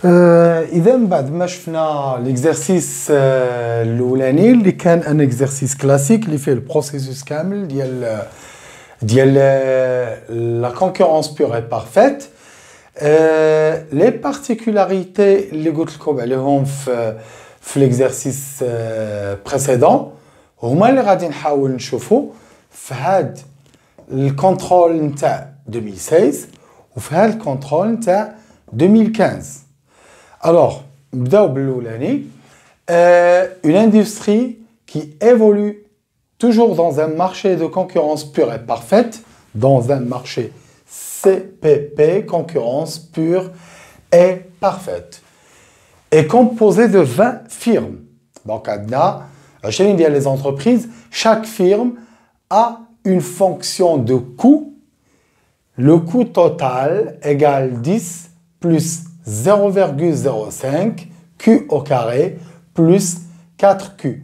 إذا بعد ما شفنا l'exercice الأولاني اللي كان ان exercice كلاسيك اللي فيه البروسيسوس كامل ديال la concurrence pure et parfaite. Les particularités اللي قلت لكم عليهم في l'exercice précédent هما اللي غادي نحاول نشوفوا في هاد الكونترول نتاع 2016 وفي هاد الكونترول نتاع 2015. Alors, une industrie qui évolue toujours dans un marché de concurrence pure et parfaite, dans un marché CPP, concurrence pure et parfaite, est composée de 20 firmes. Donc, chez les entreprises, chaque firme a une fonction de coût. Le coût total égale 10 plus 0,05 Q au carré plus 4Q.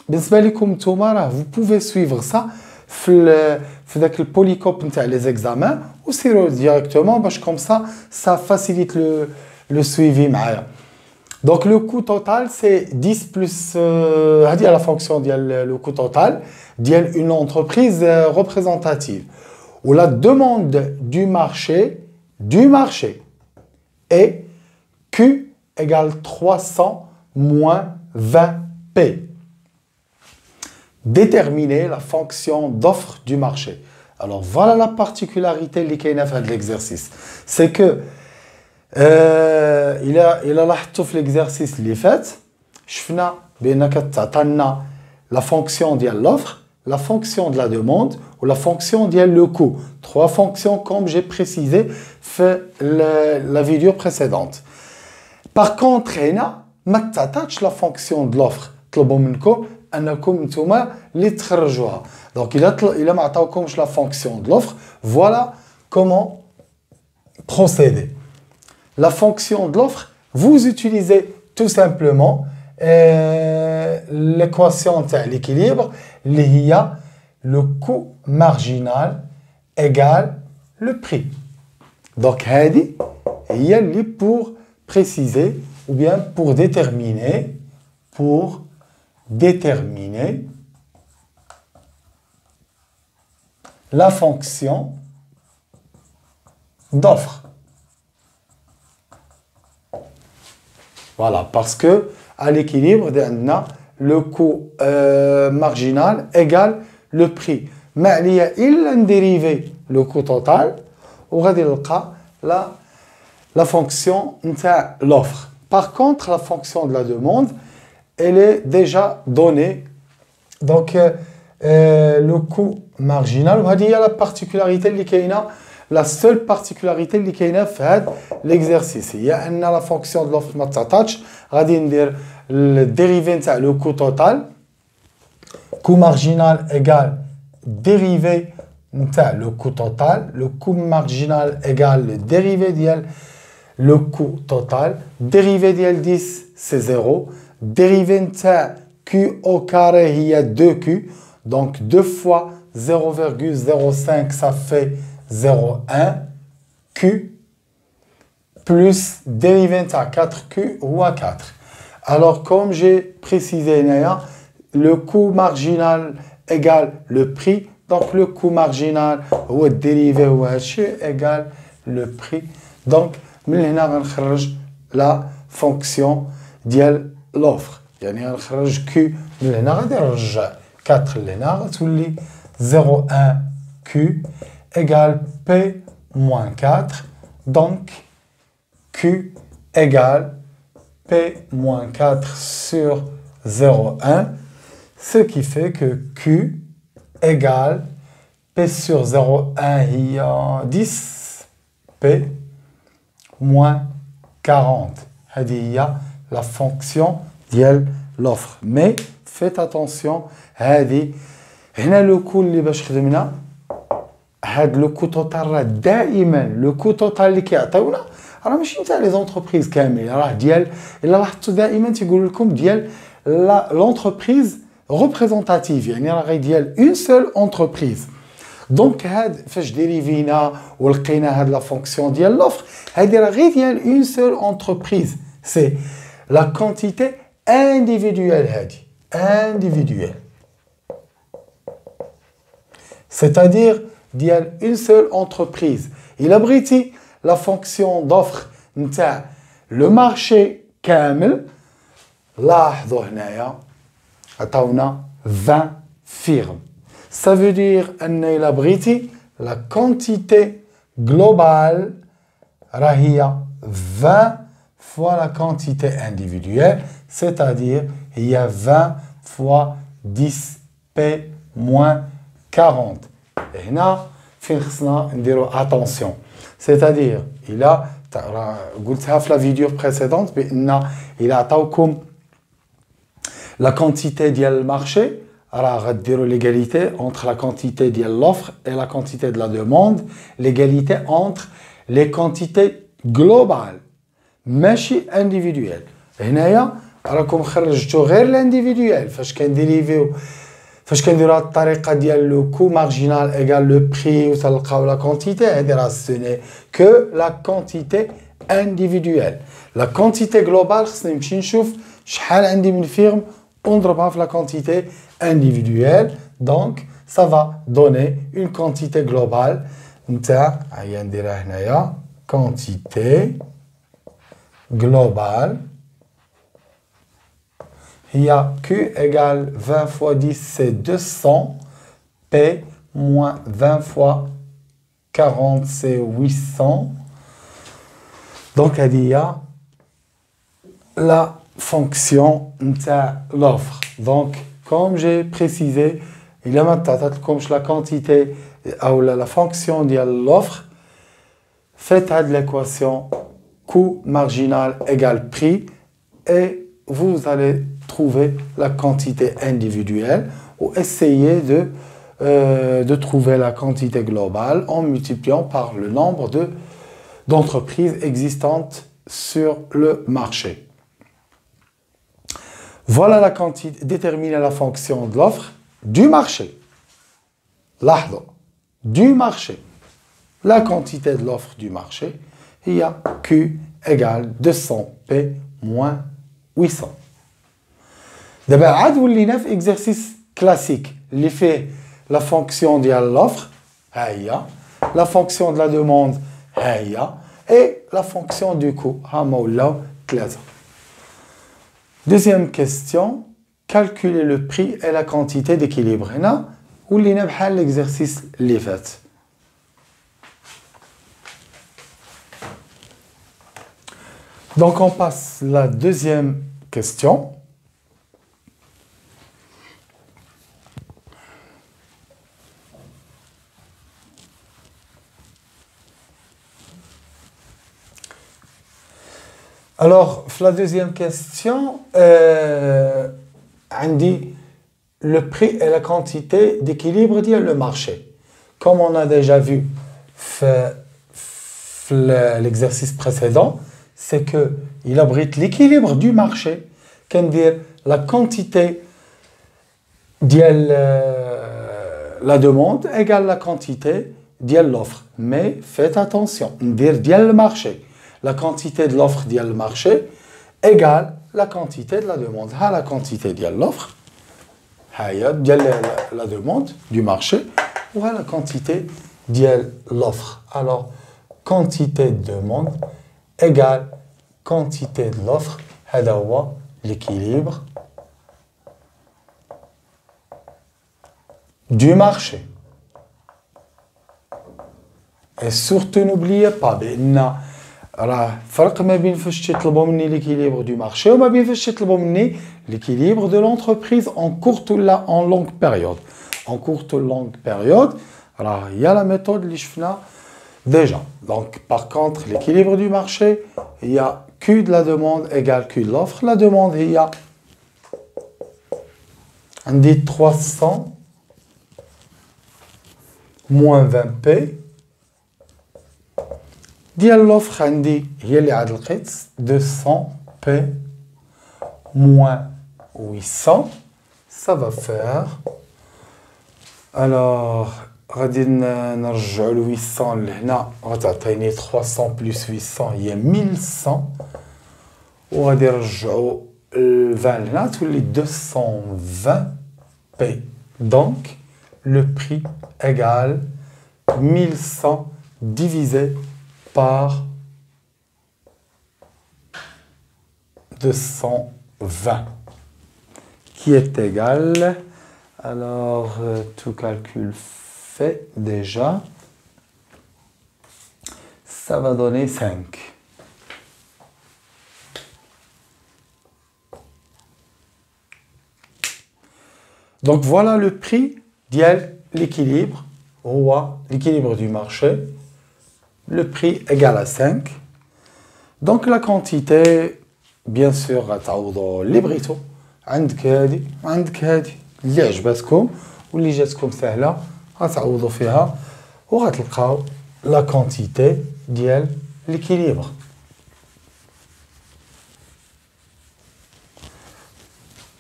Vous pouvez suivre ça dans le polycope les examens ou directement parce que comme ça facilite le suivi. Donc le coût total c'est 10 plus la fonction le coût total d'une entreprise représentative ou la demande du marché et Q égale 300 moins 20P. Déterminer la fonction d'offre du marché. Alors voilà la particularité de l'exercice. C'est que il a l'exercice اللي فات شفنا بأنك تعطينا la fonction de l'offre, la fonction de la demande ou la fonction de le coût. Trois fonctions comme j'ai précisé dans la vidéo précédente. Par contre, il ما تعطاتش la fonction de l'offre. طلبوا منكم انكم نتوما اللي تخرجوها. Donc il ما عطاوكمش la fonction de l'offre. Voilà comment procéder. La fonction de l'offre, vous utilisez tout simplement l'équation de l'équilibre, il y a le coût marginal égale le prix. Donc, il y a pour préciser ou bien pour déterminer la fonction d'offre. Voilà, parce que à l'équilibre, le coût marginal égale le prix. Mais il y a une dérivée, le coût total, ou la fonction de l'offre. Par contre, la fonction de la demande, elle est déjà donnée. Donc, le coût marginal, il y a la particularité la seule particularité اللي كاينه في هذا l'exercice هي ان la fonction de l'offre ما تعطاتش غادي ندير الديريفي نتاع لو كو توتال coût marginal égale dérivé نتاع لو كو توتال le coût marginal égale le dérivé ديال le coût total dérivé ديال 10 c'est 0 dérivé نتاع q au carré هي 2q donc 2 fois 0,05 ça fait 0,1 Q plus dérivé de 4Q ou à 4. Alors, comme j'ai précisé, le coût marginal égale le prix. Donc, le coût marginal ou dérivé ou égale le prix. Donc, nous allons la fonction de l'offre. يعني غنخرج Q من هنا غادي نرجع 4 لهنا غتولي 0,1 Q égale P moins 4, donc Q égale P moins 4 sur 0,1, ce qui fait que Q égale P sur 0,1 il y a 10, P moins 40. Il y a la fonction de l'offre. Mais faites attention, هنا le coût اللي باش خدمنا هاد لو كو توتال دائما لو كو توتال اللي كيعطيونا راه ماشي نتاع لي زونتربريز كاملين راه ديال الا لاحظتوا دائما تيقول لكم ديال لونتربريز représentative يعني راه غير ديال اون سول انتربريز دونك هاد فاش ديريفينا ولقينا هاد لا فونكسيون ديال لوفر هادي راه غير ديال اون سول انتربريز سي لا كونتيتي individuelle هادي individuelle c'est-à-dire ديال une seule entreprise إلا بغيتي la fonction d'offre نتاع le marché كامل لاحظوا هنايا عطاونا 20 firmes ça veut dire أن إلا بغيتي la quantité globale راهي 20 fois la quantité individuelle c'est-à-dire il y a 20 fois 10p moins 40 هنا فين خصنا نديرو attention c'est-à-dire إلا قلتها في la vidéo précédente بأن إلا عطاوكم la quantité ديال marché راه غديروا l'égalité entre la quantité ديال l'offre et la quantité de la demande l'égalité entre les quantités globales ماشي individuelles هنايا راكم خرجتوا غير l'individuel فاش كنديريفيو فاش كنديروا هاد الطريقه ديال لو كو مارجينال ايغال لو بري وتلقاو لا كونتيتي هادي راه سوني كو لا كونتيتي individuelle لا كونتيتي جلوبال خصني نمشي نشوف شحال عندي من فيرم ونضربها في لا كونتيتي individuelle دونك ça va donner une quantité globale نتاع هيا نديرها هنايا quantité globale il y a Q égale 20 fois 10, c'est 200. P moins 20 fois 40, c'est 800. Donc, il y a la fonction de l'offre. Donc, comme j'ai précisé, il y a maintenant la quantité ou la fonction de l'offre. Faites l'équation coût marginal égale prix et vous allez trouver la quantité individuelle ou essayer de trouver la quantité globale en multipliant par le nombre d'entreprises existantes sur le marché. Voilà la quantité, déterminer la fonction de l'offre du marché. Lahdo, du marché. La quantité de l'offre du marché, il y a Q égale 200P moins 800. D'abord, عاد ولينا في exercice classique اللي فيه la fonction de l'offre هيا la fonction de la demande هيا et la fonction du coût هما ولاو ثلاثة. Deuxième question, calculer le prix et la quantité d'équilibre. هنا ولينا بحال l'exercice اللي فات. Donc on passe la deuxième question. Alors, la deuxième question, on dit le prix et la quantité d'équilibre dit le marché. Comme on a déjà vu l'exercice précédent, c'est qu'il abrite l'équilibre du marché. Qu'on dit la quantité de la demande égale la quantité de l'offre. Mais faites attention, on dit le marché. La quantité de l'offre ديال le marché égale la quantité de la demande. La quantité de l'offre, la demande du marché, ou la quantité de l'offre. Alors, quantité de demande égale quantité de l'offre. هذا هو l'équilibre du marché. Et surtout, n'oubliez pas, راه فرق ما بين فاش تطلبوا مني l'équilibre du marché وما بين فاش تطلبوا مني l'équilibre de l'entreprise en courte ou en longue période. En courte ou longue période, راه il y a la méthode اللي شفنا déjà. Donc par contre l'équilibre du marché, il y a Q de la demande égale Q de l'offre. La demande il y a on dit 300 moins 20P. ديال l'offre عندي هي اللي عاد لقيت 200P moins 800 ça va faire alors غادي نرجعوا ل 800 لهنا غتعطيني 300 بلس 800 هي 1100 وغادي نرجعوا ال 20 لهنا تولي 220 بي دونك le prix égale 1100 divisé par 220 qui est égal, alors tout calcul fait déjà, ça va donner 5. Donc voilà le prix ديال l'équilibre, l'équilibre du marché, le prix égal à 5. Donc la quantité, bien sûr, غتعوضوا لي بغيتو عندك هادي وعندك هادي اللي عجبتكم واللي جاتكم سهله غتعوضوا فيها وغتلقاو لا كونتيتي ديال l'équilibre.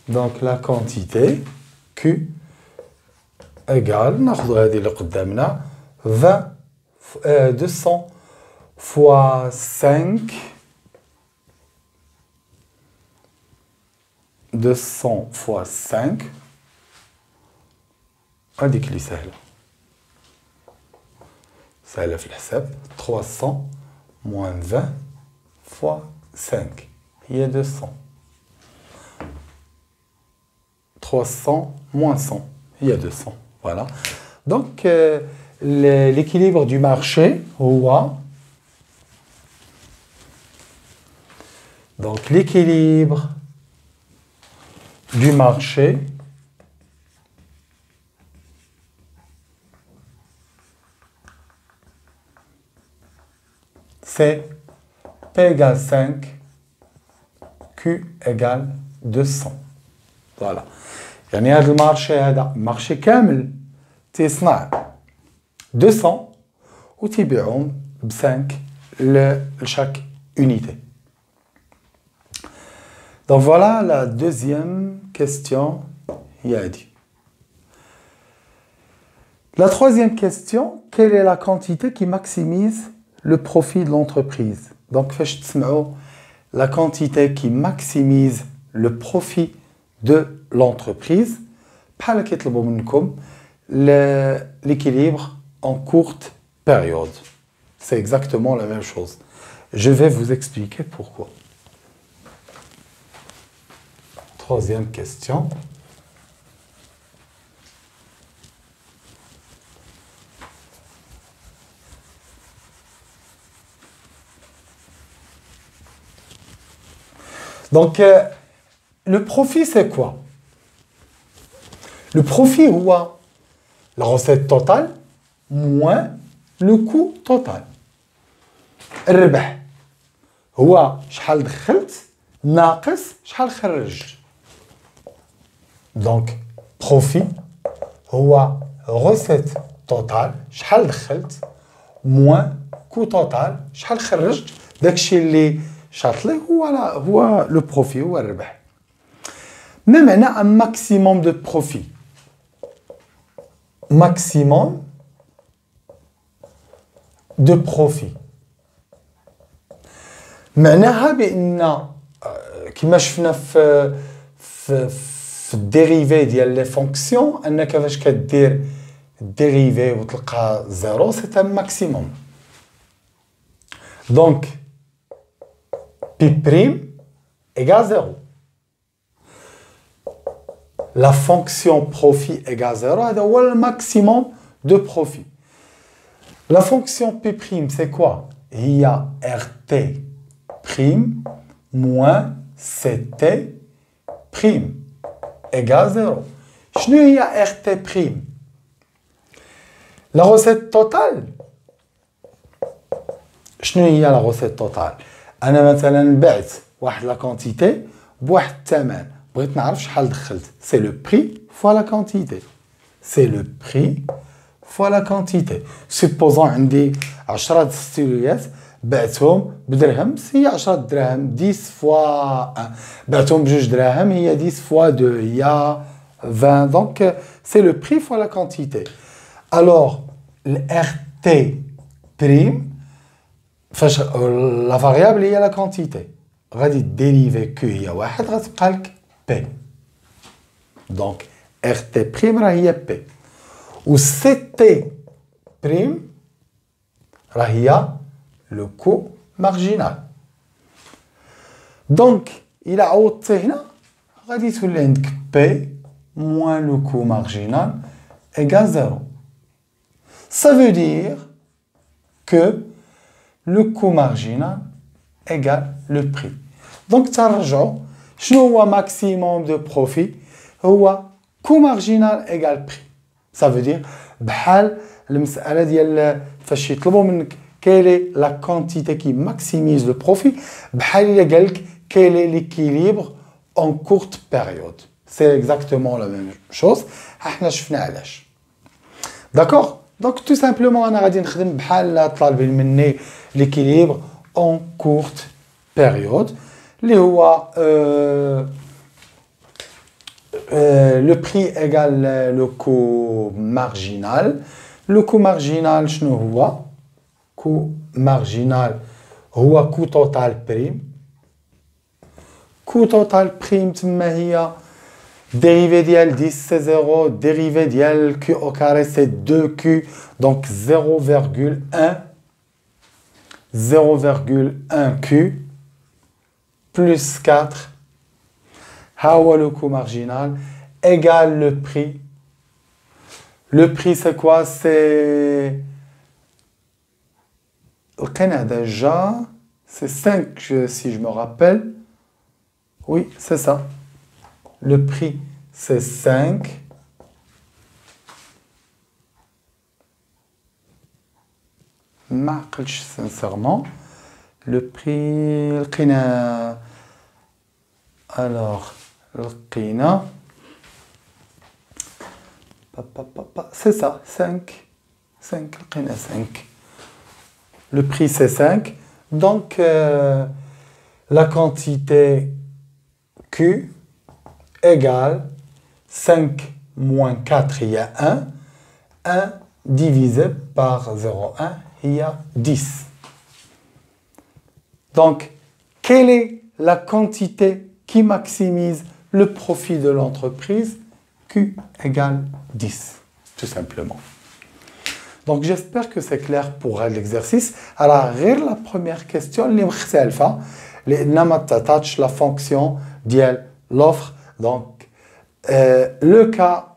Donc la quantité Q égale, ناخذ هذه اللي قدامنا 200 fois 5 200 fois 5 هذيك اللي سهله في الحساب 300 moins 20 fois 5 هي 200 300 moins 100 il y a 200 voilà donc l'équilibre du marché donc l'équilibre du marché c'est P égale 5 Q égale 200 voilà يعني هذا المارشي هذا مارشي كامل تيصنع 200 وتيبيعهم ب 5 لشاك unité. Donc voilà la deuxième question Yadi. La troisième question, quelle est la quantité qui maximise le profit de l'entreprise? Donc فاش تسمعوا la quantité qui maximise le profit de l'entreprise, بحال كيطلبوا منكم l'équilibre en courte période. C'est exactement la même chose. Je vais vous expliquer pourquoi. Troisième question. Donc, le profit, c'est quoi? Le profit, c'est la recette totale moins le coût total. الربح هو شحال دخلت ناقص شحال خرجت. Donc, profit هو recette totale شحال دخلت moins coût total شحال خرجت. داكشي اللي شاطلي هو le profit هو الربح. ما معنى un maximum de profit? Maximum de profit. معناها بان كما شفنا في الديريفي ديال لي فونكسيون انك فاش كدير الديريفي وتلقى زيرو سي ان ماكسيموم. دونك بي بريم ايغال زيرو. La fonction profit égale 0, c'est le maximum de profit. La fonction P', c'est quoi? Il y a RT' moins CT' égale 0. Qu'est-ce qu'il y a RT'? La recette totale. Qu'est-ce qu'il y a la recette totale? أنا مثلا بعت واحد la quantité بواحد الثمن. بغيت نعرف شحال دخلت. C'est le prix fois la quantité. C'est le prix fois la quantité. Supposons عندي 10 ستيلويات بعتهم بدرهم هي 10 دراهم 10 fois 1. بعتهم بجوج دراهم هي 10 fois 2 هي 20. Donc c'est le prix fois la quantité. Alors, le RT prime, la variable هي la quantité. غادي dériver Q هي واحد غتبقى لك P. Donc, RT prime راه هي P. و CT prime راه هي le coût marginal. Donc, il a عوضتي هنا غادي تولي عندك P moins le coût marginal égale 0. Ça veut dire que le coût marginal égale le prix. Donc, ترجعوا شنو هو maximum de profit هو coût marginal égale prix. Ça veut dire بحال المسألة ديال فاش يطلبوا منك quelle est la quantité qui maximise le profit بحال إلا قال لك quel est l'équilibre en courte période. C'est exactement la même chose. احنا شفنا علاش. D'accord? Donc tout simplement انا غادي نخدم بحال طالبين مني l'équilibre en courte période اللي هو le prix égale le coût marginal. Le coût marginal شنو هو؟ coût marginal هو coût total prime. coût total prime تما هي dérivé ديال 10 c'est 0, dérivé ديال Q au carré c'est 2Q, donc 0,1Q plus 4, هو le coût marginal, égale le prix. Le prix c'est quoi? C'est لقينا déjà, c'est 5 si je me rappelle. Oui, c'est ça. Le prix, c'est 5. ما عقلتش sincèrement. Le prix, لقينا. Alors, لقينا. C'est ça, 5. 5, لقينا 5. Le prix, c'est 5. Donc, la quantité Q égale 5 moins 4, il y a 1. 1 divisé par 0,1, il y a 10. Donc, quelle est la quantité qui maximise le profit de l'entreprise? Q égale 10, tout simplement. Donc, j'espère que c'est clair pour l'exercice. Alors, la première question, la fonction de l'offre. Donc, le cas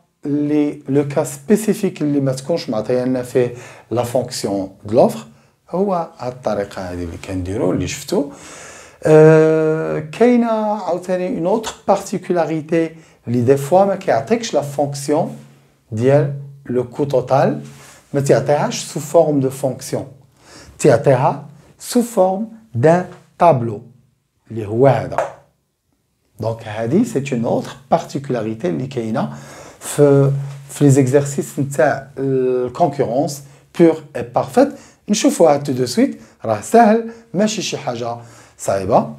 spécifique اللي ما تكونش معطيه لنا فيه la fonction de l'offre هو على الطريقه هذه اللي كنديروا اللي شفتوا. كاينه عاوتاني une autre particularité اللي des fois ما كيعطيكش la fonction ديال le coût total, ما تعطيهاش sous forme de fonction, تعطيها sous forme d'un tableau اللي هو هذا. Donc, c'est une autre particularité qui est les exercices de concurrence pure et parfaite. Nous allons tout de suite. C'est simple, mais c'est quelque chose de صعب.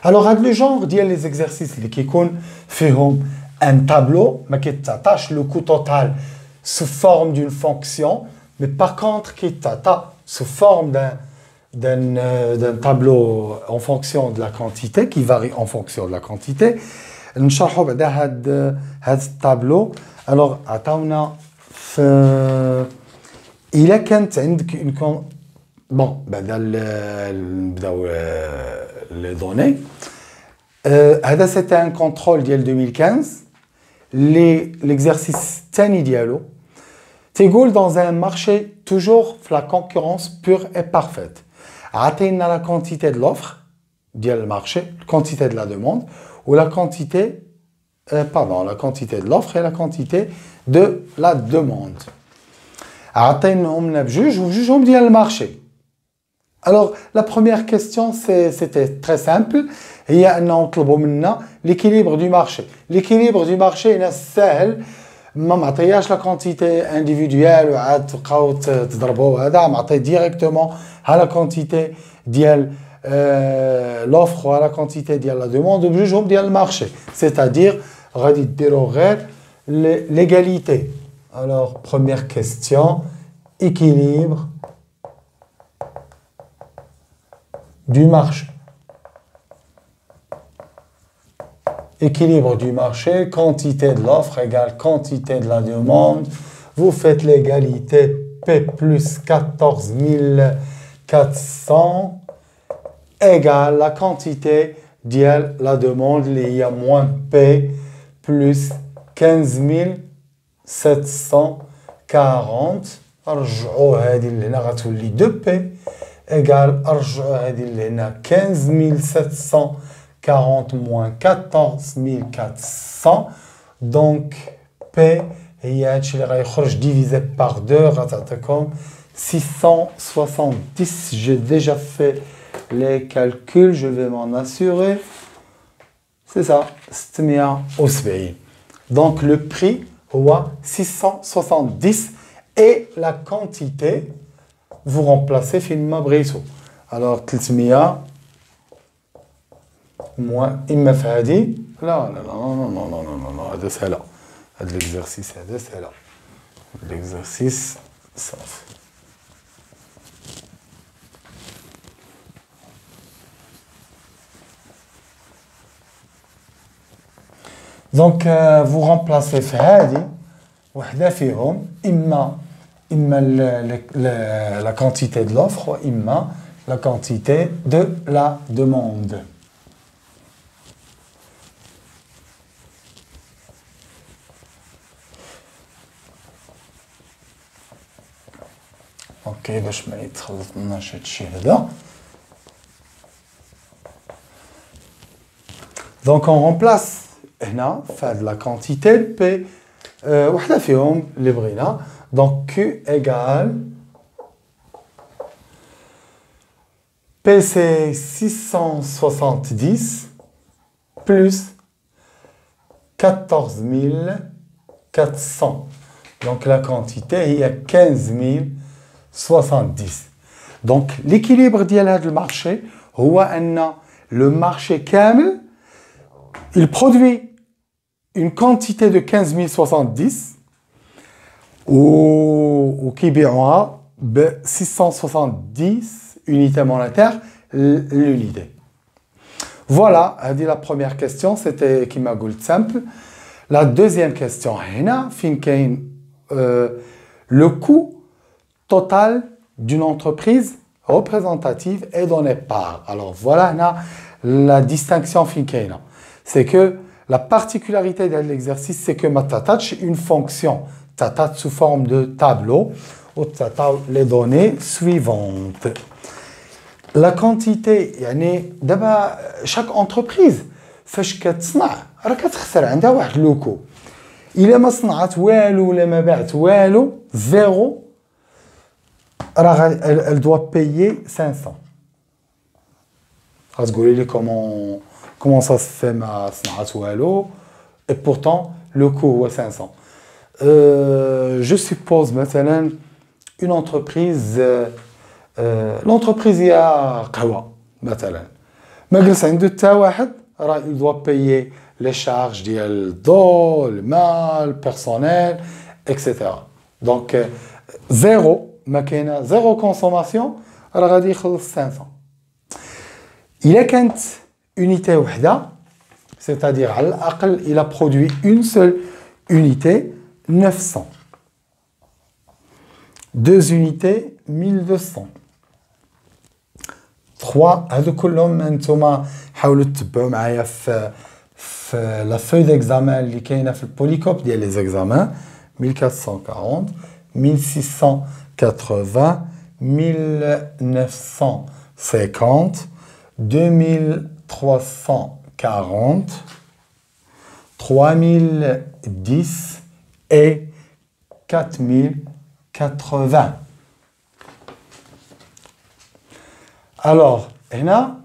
Alors, le genre des exercices qui font un tableau, mais qui t'attache le coût total sous forme d'une fonction, mais par contre qui t'attache sous forme d'un tableau en fonction de la quantité, qui varie en fonction de la quantité. Nous allons ce tableau. Alors, il a une bon, les données. C'était un contrôle de 2015. L'exercice tani dialo. Tegoul dans un marché toujours la concurrence pure et parfaite. Atteindre la quantité de l'offre, le marché, la quantité de la demande, ou la quantité, la quantité de l'offre et la quantité de la demande. Atteindre le juge ou juge le marché. Alors, la première question, c'était très simple. Il y a l'équilibre du marché. L'équilibre du marché, c'est simple. ما معطياش لا كونتيتي انديفيدويال وعاد تبقاو تضربوا هذا معطي ديريكتومون على لا كونتيتي ديال l'offre à la quantité ديال la demande وبجوجهم ديال المارشي c'est-à-dire غادي ديروا غير l'égalité. Alors première question, équilibre du marché. Équilibre du marché, quantité de l'offre égale quantité de la demande. Vous faites l'égalité P plus 14 400 égale la quantité de la demande, il y a moins P plus 15 740. رجعوا هذه اللي هنا غتولي 2P égale رجعوا هذه اللي هنا 15 740 moins 14 400. Donc P هي هادشي اللي غيخرج divisé par 2 غتعطيكم 670. J'ai déjà fait les calculs, je vais m'en assurer. C'est ça, 670. Donc le prix est 670 et la quantité, vous remplacez finalement Brissot. Alors 300 moins Immafadi. Non, c'est là. L'exercice, c'est là. L'exercice, ça. Donc vous remplacez فهادي وحده فيهم إما la quantité de l'offre إما la quantité de la demande. OK باش ما يتخلطناش هادشي هذا. Donc on remplace هنا فهاد la quantité P وحده فيهم اللي بغينا. Donc Q égale P c'est 670 plus 14 400. Donc la quantité il y a 15 070. Donc l'équilibre ديال هذا المارشي هو أن le marché كامل il produit une quantité de 15 070 ou qui بيعوها ب 670 unités monétaires l'unité. Voilà, a dit la première question, c'était qui m'a dit simple. La deuxième question, le coût total d'une entreprise représentative est donné par. Alors voilà la distinction finkeina. C'est que la particularité de l'exercice, c'est que ma tâche une fonction, tâche sous forme de tableau, ou les données suivantes. La quantité, يعني دابا chaque entreprise فاش كتصنع راه كتخسر عندها واحد لوكو. إلا ما صنعت والو ولا ما باعت والو زيرو راه elle doit payer 500. غتقولي لي comment ça se fait ما صنعت والو et pourtant le coût هو 500. Je suppose مثلا une entreprise l'entreprise هي قهوة مثلا ما جلس عنده حتى واحد راه il doit payer les charges ديال الضوء الماء البيرسونيل etc. donc زيرو ما كاينه زيرو كونسوماسيون راه غادي يخلص 500. إلا كانت unité وحده c'est-à-dire على الأقل il a produit une seule unité 900. Deux unités 1200. 3 هادو كلهم انتم حاولوا تتبعوا معايا في لا فeuille d'examen اللي كاينه في البوليكوب ديال لي زيكزامان 1440 1680 1950 2340 3010 et 4080. Alors, هنا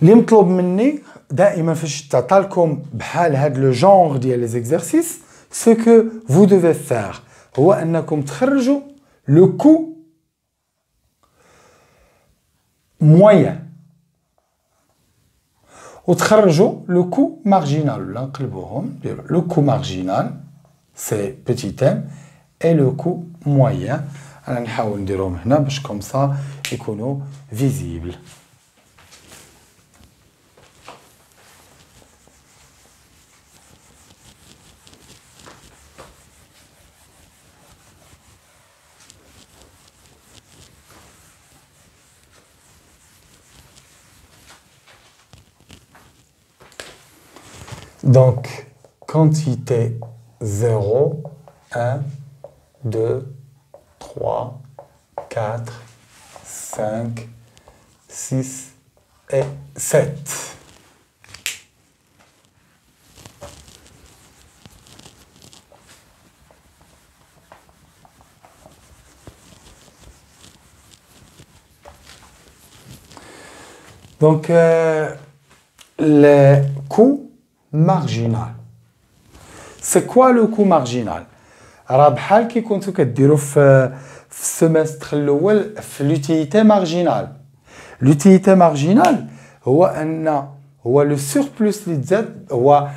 اللي مطلوب مني دائما فاش تعطالكم بحال هاد لو جونغ ديال لي زيكزارسيس سو كو فو دوفي فير هو انكم تخرجوا لو كو موين وتخرجوا لو كو مارجينال ولا نقلبوهم لو كو مارجينال سي بيتي ام اي لو كو موين. انا نحاول نديرهم هنا باش كوم سا يكونوا فيزيبل. Donc, quantité 0, 1, 2, 3, 4, 5, 6 et 7. Donc, les coûts marginal. C'est quoi le coût marginal? راه بحال كي كنتو كديروا في السيمستر الاول في l'utilité marginale. L'utilité marginale هو le surplus اللي تزاد هو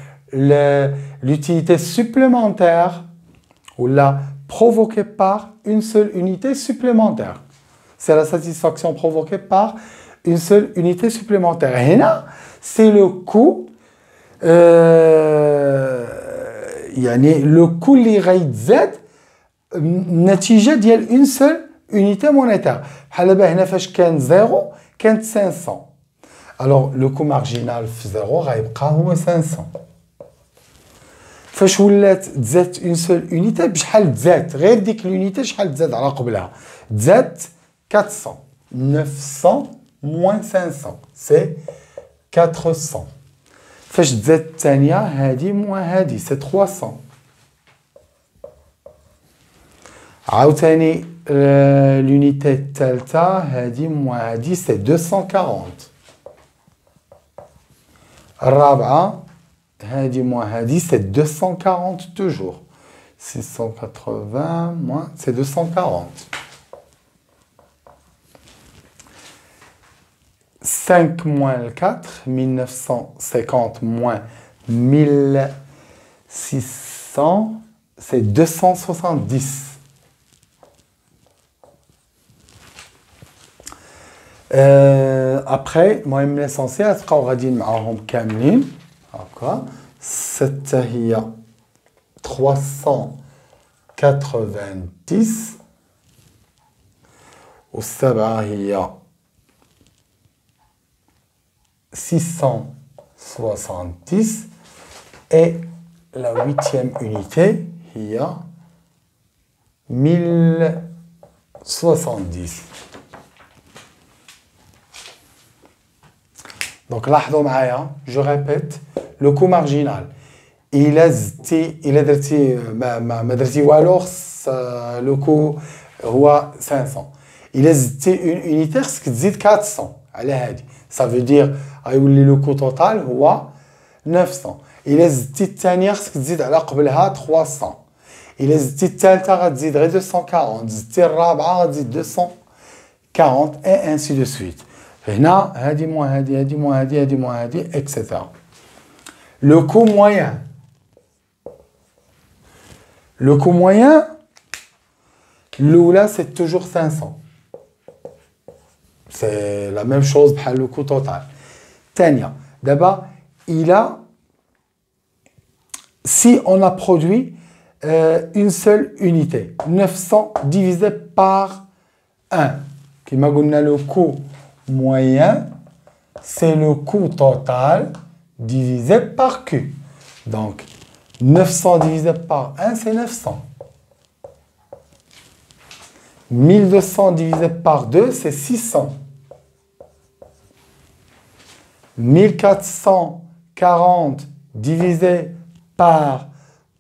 l'utilité supplémentaire ou la provoquée par une seule unité supplémentaire. C'est la satisfaction provoquée par une seule unité supplémentaire. هنا c'est le coût يعني لو كو اللي غيتزاد نتيجه ديال اون سول اونيتي مونيتير. بحال دابا هنا فاش كان زيرو كانت 500 الوغ لو كو مارجينال في زيرو غيبقى هو 500. فاش ولات تزادت اون سول اونيتي بشحال تزادت غير ديك لونيتي شحال تزاد على قبلها تزادت 400 900 موان 500 سي 400. فاش تزاد الثانية هادي موان هادي سي 300. عاوتاني لونيتي الثالثة هادي موان هادي سي 240. الرابعة هادي موان هادي سي 240 توجور 680 موان سي 240. 5 moins 4, 1950 moins 1600, c'est 270. Après, moi, l'essentiel, c'est qu'on va dire كاملين. D'accord. Cette هي 390 والسبعة هي 670 et la 8e unité il y a 1070. Donc لاحظوا معايا je répète le coût marginal إلا درتي ما درتي والو لو كو هو 500. إلا زدتي اون unité خصك تزيد 400 على هادي. Ça veut dire غيولي لو كو توتال هو 900. إلا زدتي الثانية خصك تزيد على قبلها 300. إلا زدتي الثالثة غتزيد غير 240. زدتي الرابعة غتزيد 240 et ainsi de suite. هنا هادي موان هادي هادي موان هادي هادي موان هادي etc. Le coût moyen. Le coût moyen, l'oula c'est toujours 500. C'est la même chose pour le coût total. Tania, d'abord, si on a produit une seule unité, 900 divisé par 1, qui m'a donné le coût moyen, c'est le coût total divisé par Q. Donc, 900 divisé par 1, c'est 900. 1200 divisé par 2, c'est 600. 1440 divisé par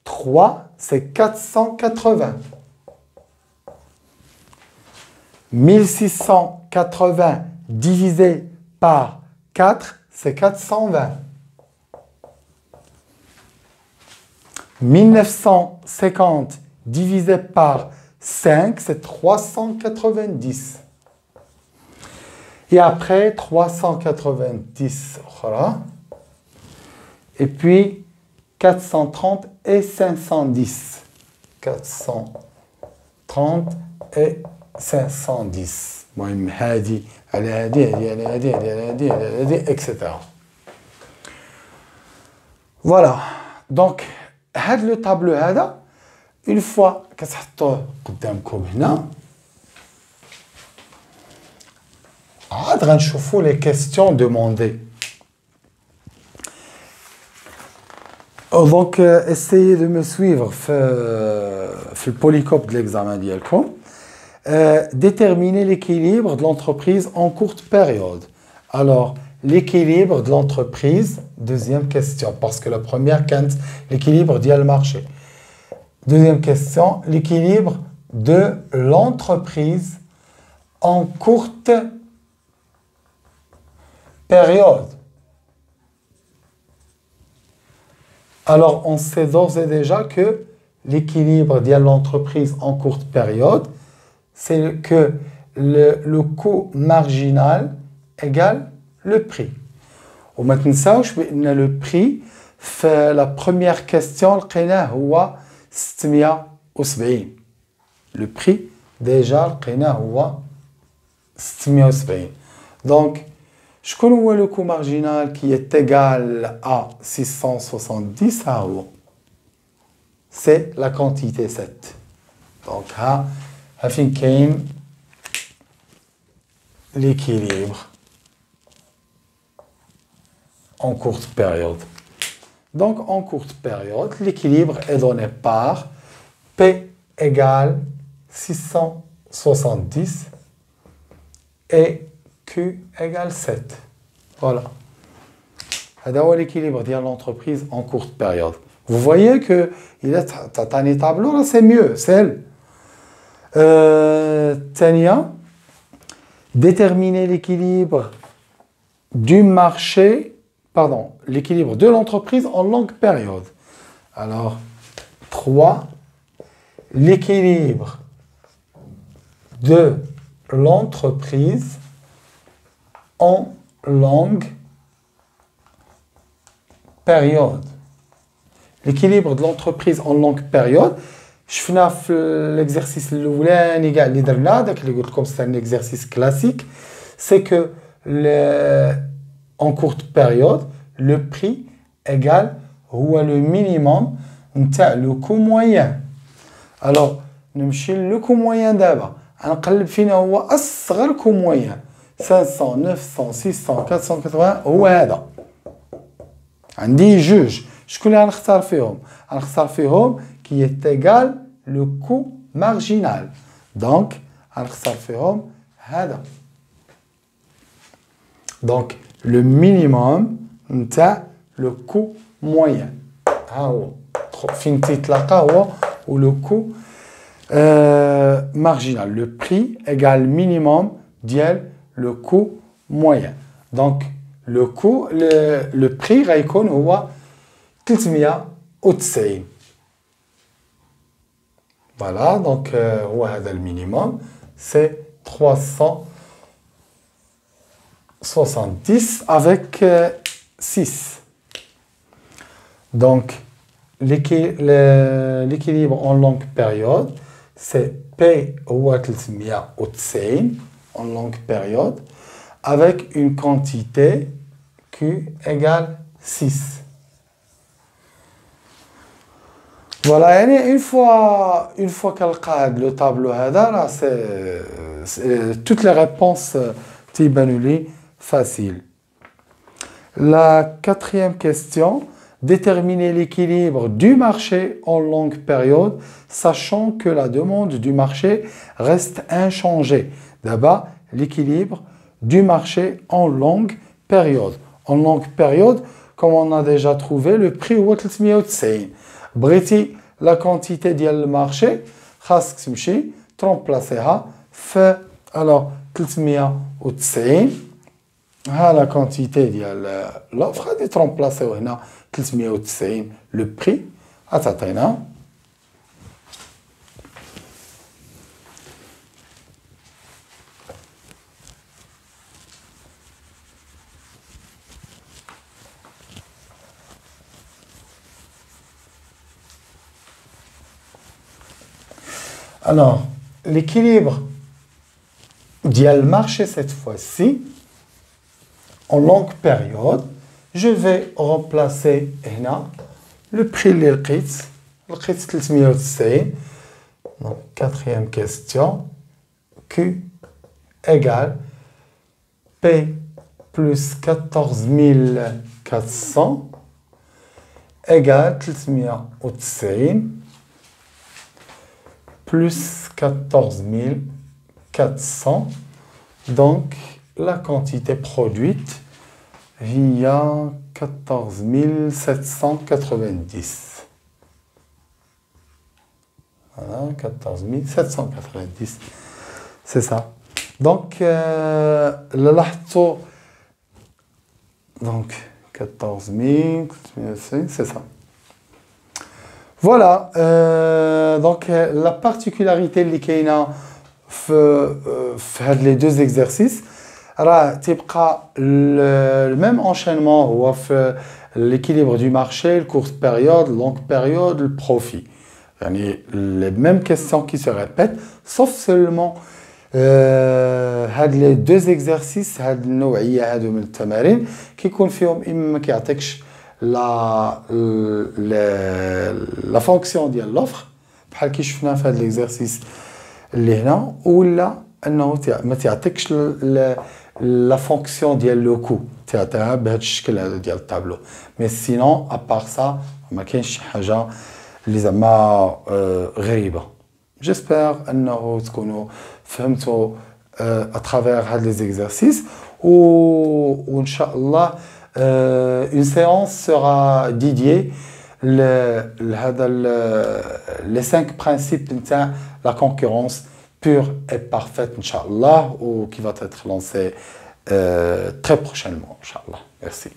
3, c'est 480. 1680 divisé par 4, c'est 420. 1950 divisé par 5, c'est 390. Et après, 390. Voilà. Et puis, 430 et 510. 430 et 510. المهم هذه على هذه على هذه على هذه على هذه etc. Voilà. Donc, هذا le tableau هذا une fois كتحطوه قدامكم هنا عاد غنشوفوا les questions demandées. Donc, essayez de me suivre في البوليكوب de l'examen ديالكم. Déterminer l'équilibre de l'entreprise en courte période. Alors, l'équilibre de l'entreprise, deuxième question, parce que la première, l'équilibre du marché. Deuxième question, l'équilibre de l'entreprise en courte période. Alors, on sait d'ores et déjà que l'équilibre de l'entreprise en courte période, c'est que le coût marginal égale le prix. وما تنساوش بأن le prix في la première question لقيناه هو 670. Le prix déjà لقيناه هو 670. Donc شكون هو le coût marginal qui est égal à 670 ها هو. C'est la quantité 7. Donc ها فين كاين l'équilibre en courte période. Donc, en courte période, l'équilibre est donné par P égale 670 et Q égale 7. Voilà. C'est l'équilibre de l'entreprise en courte période. Vous voyez que il est un tableau, là, c'est mieux. C'est Tania, déterminer l'équilibre du marché, pardon, l'équilibre de l'entreprise en longue période. Alors, 3, l'équilibre de l'entreprise en longue période. L'équilibre de l'entreprise en longue période, شفنا في l'exercice الاولاني كاع اللي درنا داك اللي قلت لكم c'est un exercice classique, c'est que en courte période le prix égal هو le minimum نتاع le coût moyen. Alors نمشي le coût moyen دابا غنقلب فينا هو اصغر coût moyen 500 900 600 480 هو هذا. عندي جوج شكون اللي غنختار فيهم؟ غنختار فيهم qui est égal le coût marginal. Donc, غنختار فيهم هذا. Donc, le minimum نتاع le coût moyen. ها هو. فين تيتلاقى هو و le coût marginal. Le prix égale minimum ديال le coût moyen. Donc, le coût, le prix غيكون هو 390. Voilà, donc le minimum, c'est 370 avec 6. Donc, l'équilibre en longue période, c'est P ou 390 en longue période, avec une quantité Q égale 6. Voilà, une fois qu'elle le tableau, là, c'est toutes les réponses faciles. La quatrième question, déterminer l'équilibre du marché en longue période, sachant que la demande du marché reste inchangée. D'abord, l'équilibre du marché en longue période. En longue période, comme on a déjà trouvé, le prix est 390. بغيتي la quantité ديال المارشي خاصك تمشي ترومبلاسيها في alors 390 La quantité de l'offre est remplacée au 390 le prix à Tatena. Alors, l'équilibre du marché cette fois-ci, en longue période, je vais remplacer le prix de l'Elqitz, l'Elqitz 390. Donc, quatrième question, Q égale P plus 14 400 égale 390 plus 14 400. Donc, la quantité produite via 14 790. Voilà, 14 790. C'est ça. Donc, donc 14 000, c'est ça. Voilà. Donc, la particularité qui est les deux exercices, le même enchaînement l'équilibre du marché, le courte période, longue période, le profit. Les mêmes questions qui se répètent, sauf seulement les deux exercices, qui confirment la fonction de l'offre, بحال كي شفنا في هذا l'exercice اللي هنا ولا انه ما تعطيكش لا فونكسيون ديال لو كو تعطيها بهذا الشكل هذا ديال الطابلو مي سينون ابار سا ما كاينش شي حاجه اللي زعما غريبه. جيسبر انه تكونوا فهمتوا اترافير هاد لي زيكزارسيس وان شاء الله une séance sera dédiée les 5 principes de la concurrence pure et parfaite, Inch'Allah, ou qui va être lancée très prochainement, Inch'Allah. Merci.